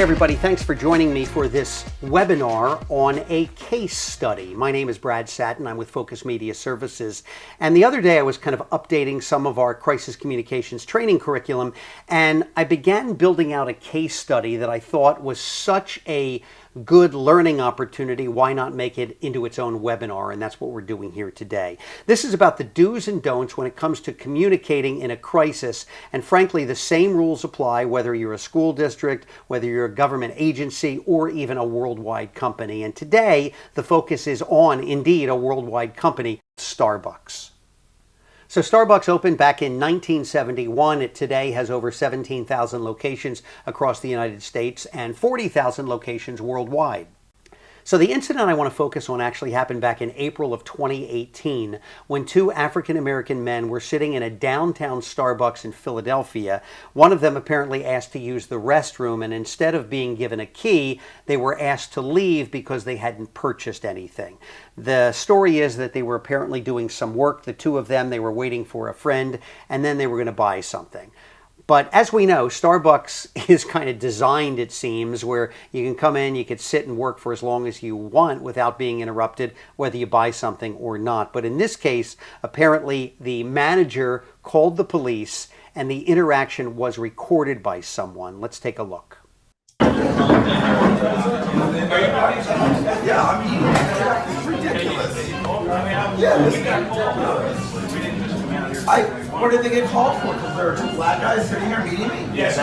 Hi everybody, thanks for joining me for this webinar on a case study. My name is Brad Satin, I'm with Focus Media Services, and the other day I was kind of updating some of our crisis communications training curriculum, and I began building out a case study that I thought was such a good learning opportunity. Why not make it into its own webinar? And that's what we're doing here today. This is about the do's and don'ts when it comes to communicating in a crisis, and frankly the same rules apply whether you're a school district, whether you're a government agency, or even a worldwide company. And today the focus is on, indeed, a worldwide company, Starbucks. So Starbucks opened back in 1971. It today has over 17,000 locations across the United States and 40,000 locations worldwide. So the incident I want to focus on actually happened back in April of 2018 when two African-American men were sitting in a downtown Starbucks in Philadelphia. One of them apparently asked to use the restroom, and instead of being given a key, they were asked to leave because they hadn't purchased anything. The story is that they were apparently doing some work, the two of them. They were waiting for a friend, and then they were going to buy something. But as we know, Starbucks is kind of designed, it seems, where you can come in, you could sit and work for as long as you want without being interrupted, whether you buy something or not. But in this case, apparently the manager called the police and the interaction was recorded by someone. Let's take a look. Yeah, I mean, it's ridiculous. Yeah, this is ridiculous. What did they get called for? Because there are two black guys sitting here meeting me? Yes.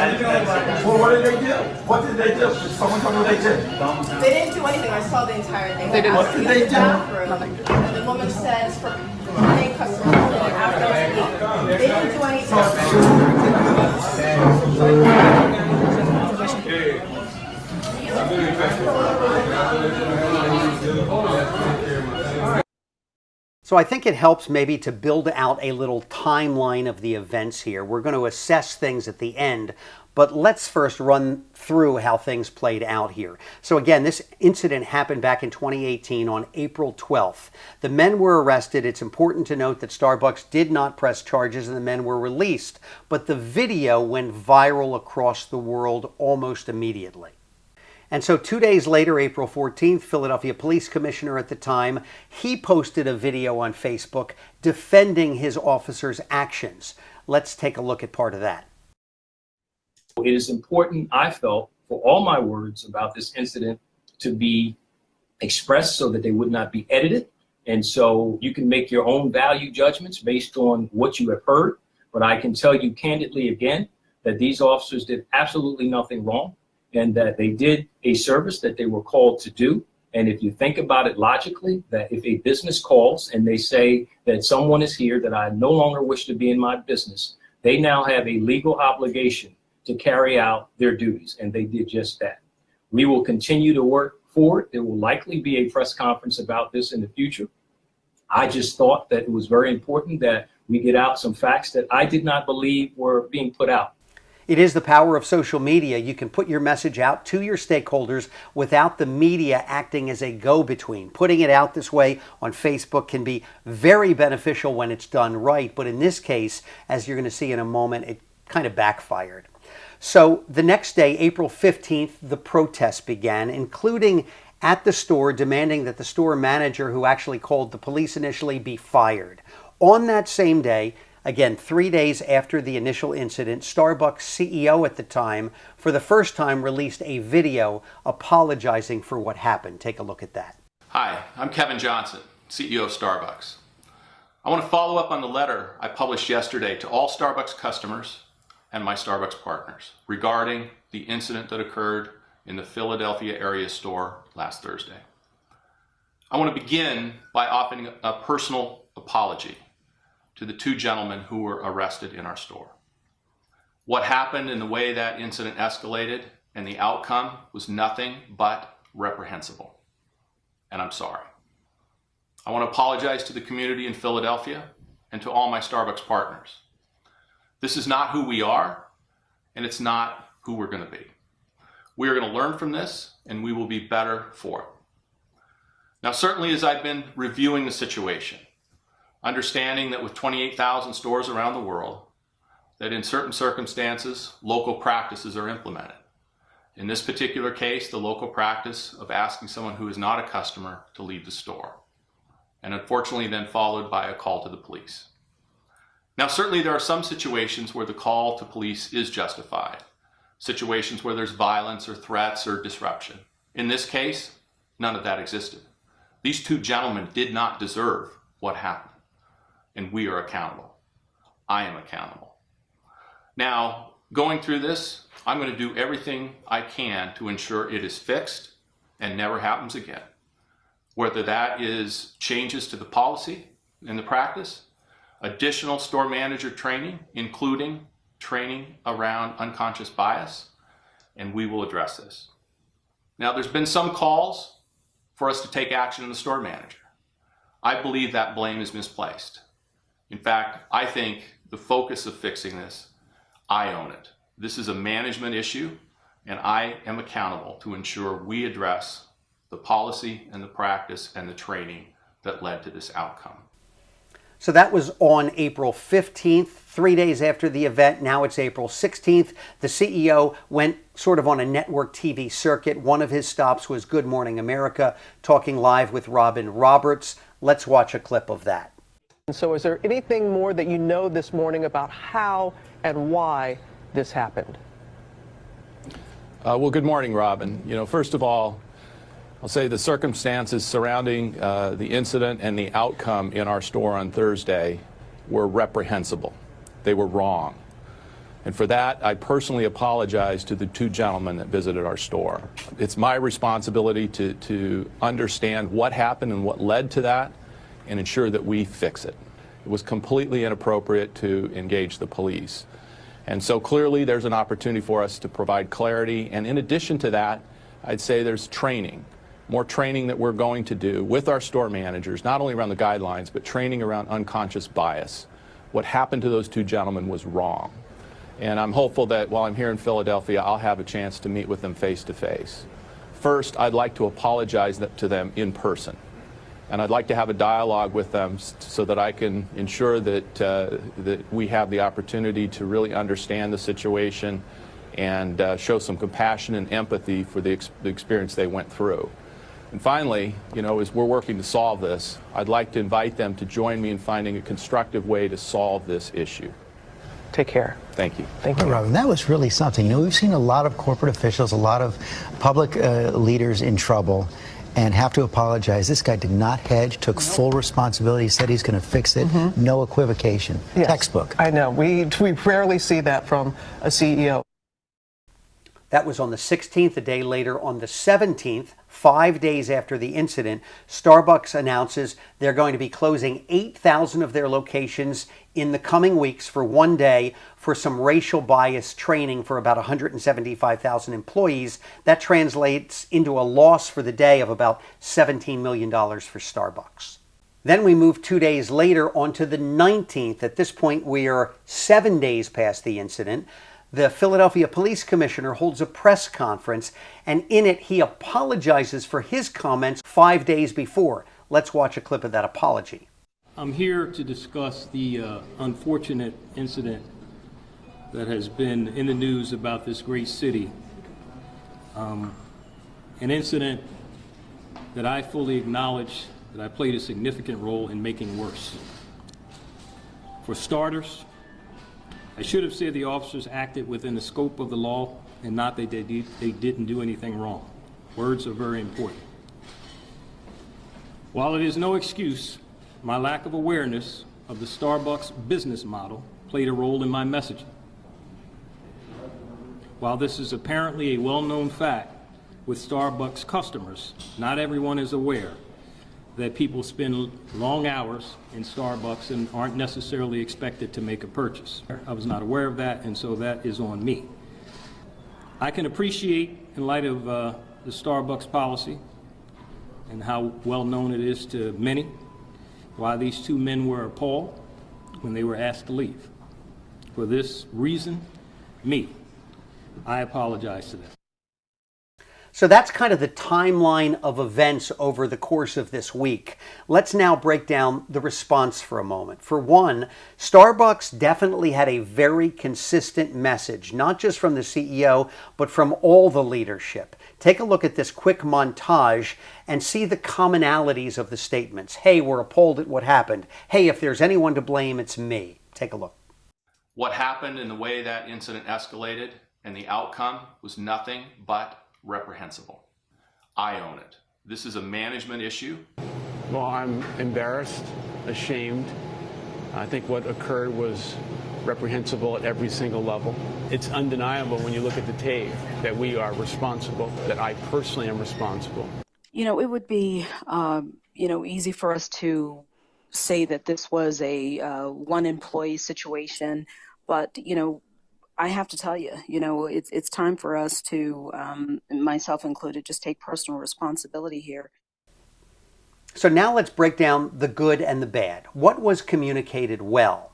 Well, what did they do? What did they do? Did someone tell me what they did? They didn't do anything. I saw the entire thing. They didn't. What did they do? Nothing. And the woman says for paying customers after they didn't do anything. So I think it helps maybe to build out a little timeline of the events here. We're going to assess things at the end, but let's first run through how things played out here. So again, this incident happened back in 2018 on April 12th. The men were arrested. It's important to note that Starbucks did not press charges and the men were released, but the video went viral across the world almost immediately. And so 2 days later, April 14th, Philadelphia Police Commissioner at the time, he posted a video on Facebook defending his officers' actions. Let's take a look at part of that. It is important, I felt, for all my words about this incident to be expressed so that they would not be edited. And so you can make your own value judgments based on what you have heard. But I can tell you candidly again that these officers did absolutely nothing wrong, and that they did a service that they were called to do. And if you think about it logically, that if a business calls and they say that someone is here that I no longer wish to be in my business, they now have a legal obligation to carry out their duties, and they did just that. We will continue to work forward. There will likely be a press conference about this in the future. I just thought that it was very important that we get out some facts that I did not believe were being put out. It is the power of social media. You can put your message out to your stakeholders without the media acting as a go-between. Putting it out this way on Facebook can be very beneficial when it's done right, but in this case, as you're going to see in a moment, it kind of backfired. So the next day, April 15th, the protests began, including at the store, demanding that the store manager who actually called the police initially be fired. On that same day, again, 3 days after the initial incident, Starbucks CEO at the time, for the first time, released a video apologizing for what happened. Take a look at that. Hi, I'm Kevin Johnson, CEO of Starbucks. I want to follow up on the letter I published yesterday to all Starbucks customers and my Starbucks partners regarding the incident that occurred in the Philadelphia area store last Thursday. I want to begin by offering a personal apology to the two gentlemen who were arrested in our store. What happened and the way that incident escalated and the outcome was nothing but reprehensible. And I'm sorry. I want to apologize to the community in Philadelphia and to all my Starbucks partners. This is not who we are, and it's not who we're going to be. We are going to learn from this, and we will be better for it. Now, certainly as I've been reviewing the situation, understanding that with 28,000 stores around the world, that in certain circumstances, local practices are implemented. In this particular case, the local practice of asking someone who is not a customer to leave the store, and unfortunately then followed by a call to the police. Now, certainly there are some situations where the call to police is justified, situations where there's violence or threats or disruption. In this case, none of that existed. These two gentlemen did not deserve what happened, and we are accountable. I am accountable. Now, going through this, I'm going to do everything I can to ensure it is fixed and never happens again. Whether that is changes to the policy and the practice, additional store manager training, including training around unconscious bias, and we will address this. Now, there's been some calls for us to take action on the store manager. I believe that blame is misplaced. In fact, I think the focus of fixing this, I own it. This is a management issue, and I am accountable to ensure we address the policy and the practice and the training that led to this outcome. So that was on April 15th, 3 days after the event. Now it's April 16th. The CEO went sort of on a network TV circuit. One of his stops was Good Morning America, talking live with Robin Roberts. Let's watch a clip of that. And so is there anything more that you know this morning about how and why this happened? Well, good morning, Robin. First of all, I'll say the circumstances surrounding the incident and the outcome in our store on Thursday were reprehensible. They were wrong. And for that, I personally apologize to the two gentlemen that visited our store. It's my responsibility to understand what happened and what led to that and ensure that we fix it. It was completely inappropriate to engage the police. And so clearly there's an opportunity for us to provide clarity. And in addition to that, I'd say there's training. More training that we're going to do with our store managers, not only around the guidelines, but training around unconscious bias. What happened to those two gentlemen was wrong. And I'm hopeful that while I'm here in Philadelphia, I'll have a chance to meet with them face to face. First, I'd like to apologize to them in person. And I'd like to have a dialogue with them so that I can ensure that, that we have the opportunity to really understand the situation and show some compassion and empathy for the experience they went through. And finally, as we're working to solve this, I'd like to invite them to join me in finding a constructive way to solve this issue. Take care. Thank you. Thank you. Robin, that was really something. We've seen a lot of corporate officials, a lot of public leaders in trouble and have to apologize. This guy did not hedge, took full responsibility, said he's going to fix it. No equivocation. Yes. Textbook. I know. We rarely see that from a CEO. That was on the 16th. A day later, on the 17th, 5 days after the incident, Starbucks announces they're going to be closing 8,000 of their locations in the coming weeks for 1 day for some racial bias training for about 175,000 employees. That translates into a loss for the day of about $17 million for Starbucks. Then we move 2 days later onto the 19th. At this point, we are 7 days past the incident. The Philadelphia Police Commissioner holds a press conference, and in it he apologizes for his comments 5 days before. Let's watch a clip of that apology. I'm here to discuss the unfortunate incident that has been in the news about this great city. An incident that I fully acknowledge that I played a significant role in making worse. For starters, I should have said the officers acted within the scope of the law and not that they didn't do anything wrong. Words are very important. While it is no excuse, my lack of awareness of the Starbucks business model played a role in my messaging. While this is apparently a well-known fact with Starbucks customers, not everyone is aware that people spend long hours in Starbucks and aren't necessarily expected to make a purchase. I was not aware of that, and so that is on me. I can appreciate, in light of the Starbucks policy and how well known it is to many, why these two men were appalled when they were asked to leave. For this reason, I apologize to them. So that's kind of the timeline of events over the course of this week. Let's now break down the response for a moment. For one, Starbucks definitely had a very consistent message, not just from the CEO, but from all the leadership. Take a look at this quick montage and see the commonalities of the statements. Hey, we're appalled at what happened. Hey, if there's anyone to blame, it's me. Take a look. What happened and the way that incident escalated and the outcome was nothing but reprehensible. I own it. This is a management issue. Well, I'm embarrassed, ashamed. I think what occurred was reprehensible at every single level. It's undeniable when you look at the tape that we are responsible, that I personally am responsible. You know, it would be, easy for us to say that this was a one employee situation, but, I have to tell you, it's time for us to, myself included, just take personal responsibility here. So now let's break down the good and the bad. What was communicated well?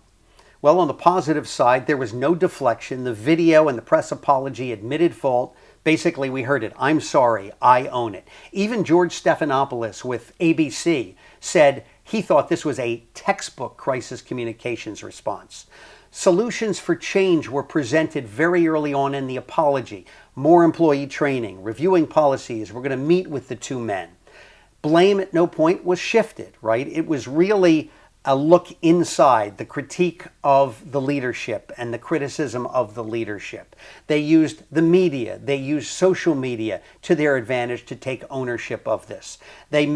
Well, on the positive side, there was no deflection. The video and the press apology admitted fault. Basically, we heard it. I'm sorry. I own it. Even George Stephanopoulos with ABC said he thought this was a textbook crisis communications response. Solutions for change were presented very early on in the apology. More employee training, reviewing policies. We're going to meet with the two men. Blame at no point was shifted, right? It was really a look inside, the critique of the leadership and the criticism of the leadership. They used the media, they used social media to their advantage to take ownership of this. They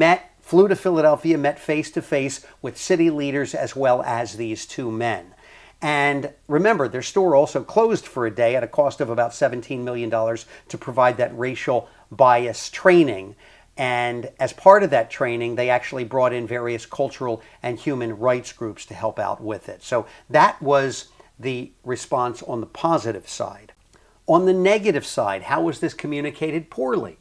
flew to Philadelphia, met face to face with city leaders as well as these two men. And remember, their store also closed for a day at a cost of about $17 million to provide that racial bias training. And as part of that training, they actually brought in various cultural and human rights groups to help out with it. So that was the response on the positive side. On the negative side, how was this communicated poorly?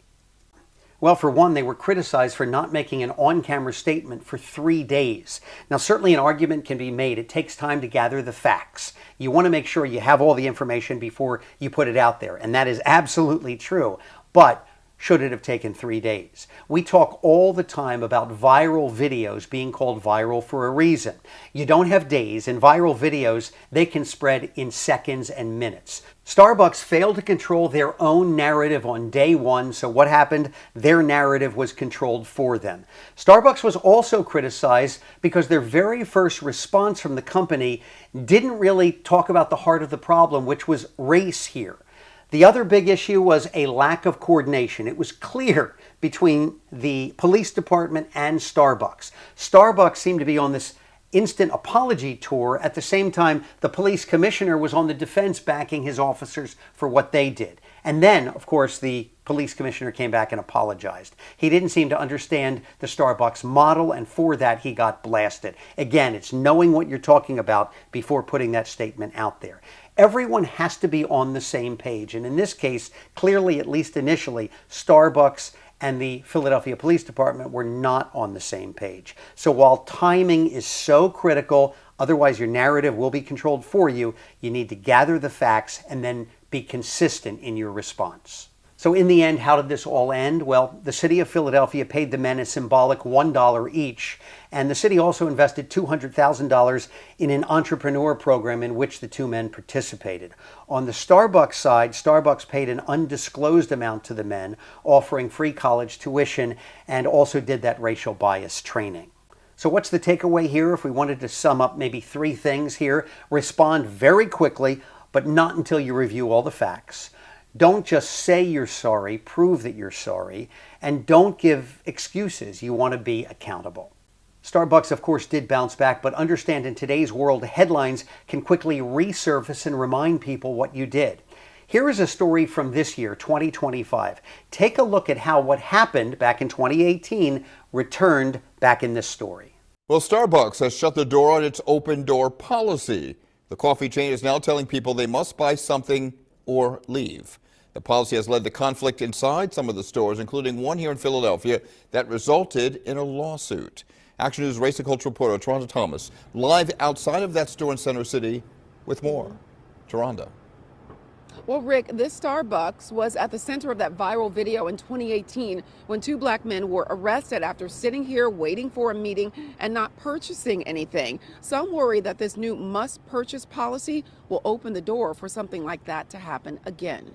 Well, for one, they were criticized for not making an on-camera statement for 3 days. Now, certainly an argument can be made. It takes time to gather the facts. You want to make sure you have all the information before you put it out there, and that is absolutely true. But should it have taken 3 days? We talk all the time about viral videos being called viral for a reason. You don't have days. In viral videos, they can spread in seconds and minutes. Starbucks failed to control their own narrative on day one, so what happened? Their narrative was controlled for them. Starbucks was also criticized because their very first response from the company didn't really talk about the heart of the problem, which was race here. The other big issue was a lack of coordination. It was clear between the police department and Starbucks. Starbucks seemed to be on this instant apology tour. At the same time, the police commissioner was on the defense backing his officers for what they did. And then, of course, the police commissioner came back and apologized. He didn't seem to understand the Starbucks model, and for that, he got blasted. Again, it's knowing what you're talking about before putting that statement out there. Everyone has to be on the same page. And in this case, clearly, at least initially, Starbucks and the Philadelphia Police Department were not on the same page. So while timing is so critical, otherwise your narrative will be controlled for you, you need to gather the facts and then be consistent in your response. So in the end, how did this all end? Well, the city of Philadelphia paid the men a symbolic $1 each, and the city also invested $200,000 in an entrepreneur program in which the two men participated. On the Starbucks side, Starbucks paid an undisclosed amount to the men, offering free college tuition, and also did that racial bias training. So what's the takeaway here? If we wanted to sum up maybe 3 things here: respond very quickly, but not until you review all the facts. Don't just say you're sorry, prove that you're sorry, and don't give excuses. You want to be accountable. Starbucks, of course, did bounce back, but understand in today's world, headlines can quickly resurface and remind people what you did. Here is a story from this year, 2025. Take a look at how what happened back in 2018 returned back in this story. Well, Starbucks has shut the door on its open door policy. The coffee chain is now telling people they must buy something or leave. The policy has led to conflict inside some of the stores, including one here in Philadelphia that resulted in a lawsuit. Action News race and culture reporter Taronda Thomas live outside of that store in Center City with more. Taronda. Well, Rick, this Starbucks was at the center of that viral video in 2018 when two black men were arrested after sitting here waiting for a meeting and not purchasing anything. Some worry that this new must-purchase policy will open the door for something like that to happen again.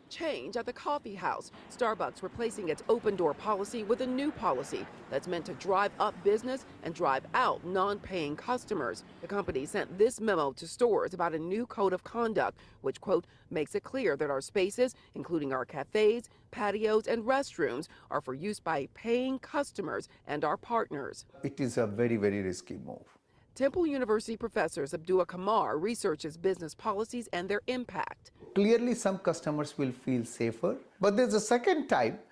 Change at the coffee house. Starbucks replacing its open door policy with a new policy that's meant to drive up business and drive out non-paying customers. The company sent this memo to stores about a new code of conduct, which, quote, makes it clear that our spaces, including our cafes, patios, and restrooms, are for use by paying customers and our partners. It is a very, very risky move. Temple University professor Abdullah Kamar researches business policies and their impact. Clearly, some customers will feel safer, but there's a second type,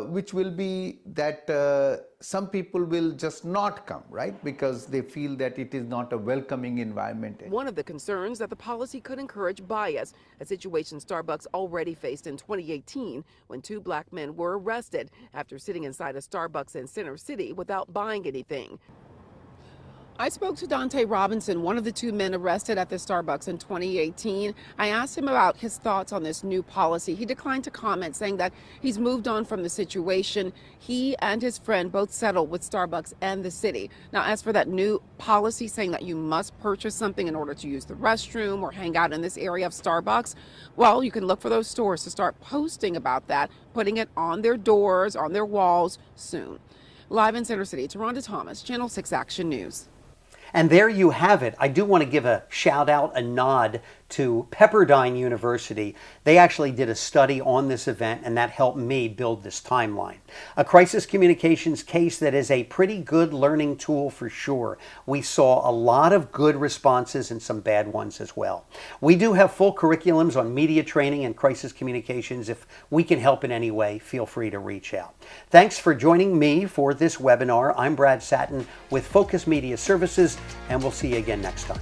which will be that some people will just not come, right? Because they feel that it is not a welcoming environment. One of the concerns that the policy could encourage bias, a situation Starbucks already faced in 2018 when two black men were arrested after sitting inside a Starbucks in Center City without buying anything. I spoke to Dante Robinson, one of the two men arrested at the Starbucks in 2018. I asked him about his thoughts on this new policy. He declined to comment, saying that he's moved on from the situation. He and his friend both settled with Starbucks and the city. Now, as for that new policy saying that you must purchase something in order to use the restroom or hang out in this area of Starbucks, well, you can look for those stores to start posting about that, putting it on their doors, on their walls soon. Live in Center City, Taronda Thomas, Channel 6 Action News. And there you have it. I do want to give a shout out, a nod to Pepperdine University. They actually did a study on this event, and that helped me build this timeline. A crisis communications case that is a pretty good learning tool for sure. We saw a lot of good responses and some bad ones as well. We do have full curriculums on media training and crisis communications. If we can help in any way, feel free to reach out. Thanks for joining me for this webinar. I'm Brad Satin with Focus Media Services, and we'll see you again next time.